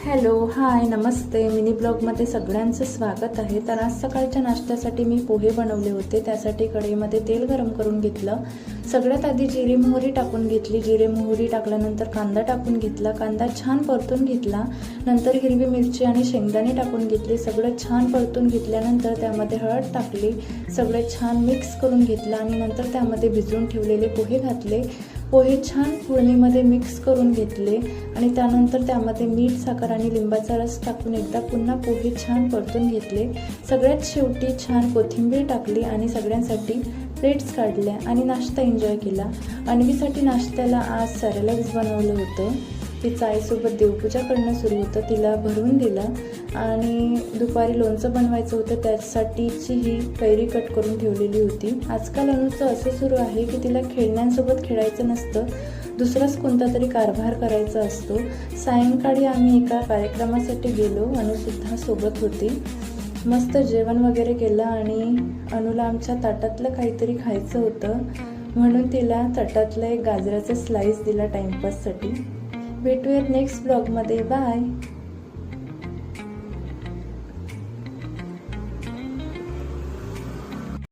Hello hi नमस्ते mini ब्लॉगमध्ये सगळ्यांचं स्वागत आहे। तर आज सकाळच्या नाश्त्यासाठी मी पोहे बनवले होते। त्यासाठी कढईमध्ये तेल गरम करून घेतलं। सगळ्यात आधी जिरे मोहरी टाकून घेतली। जिरे मोहरी टाकल्यानंतर कांदा टाकून घेतला। कांदा छान परतून घेतला। नंतर हिरवी मिरची आणि शेंगदाणे टाकून घेतले। सगळं छान परतून घेतल्यानंतर त्यामध्ये हळद टाकली। सगळे छान मिक्स करून घेतलं आणि नंतर त्यामध्ये भिजवून ठेवलेले पोहे घातले। पोहे छान फोडणीमध्ये मिक्स करून घेतले आणि त्यानंतर त्यामध्ये मीठ, साखर आणि लिंबाचा रस टाकून एकदा पुन्हा पोहे छान परतून घेतले। सगळ्यात शेवटी छान कोथिंबीर टाकली आणि सगळ्यांसाठी प्लेट्स काढल्या आणि नाश्ता एन्जॉय केला। अन्वीसाठी नाश्त्याला आज सॅरेलॅक्स बनवलं होतं। तिचं आईसोबत देवपूजा करणं सुरू होतं। तिला भरून दिलं आणि दुपारी लोणचं बनवायचं होतं, त्यासाठीची ही कैरी कट करून ठेवलेली होती। आजकाल अनुचं असं सुरू आहे की तिला खेळण्यांसोबत खेळायचं नसतं, दुसराच कोणता तरी कारभार करायचा असतो। सायंकाळी आम्ही एका कार्यक्रमासाठी गेलो, अनुसुद्धा सोबत होती। मस्त जेवण वगैरे केलं आणि अनुला आमच्या ताटातलं काहीतरी खायचं होतं, म्हणून तिला ताटातलं एक गाजराचं स्लाइस दिला टाइमपाससाठी। भेटूयात नेक्स्ट ब्लॉगमध्ये। बाय।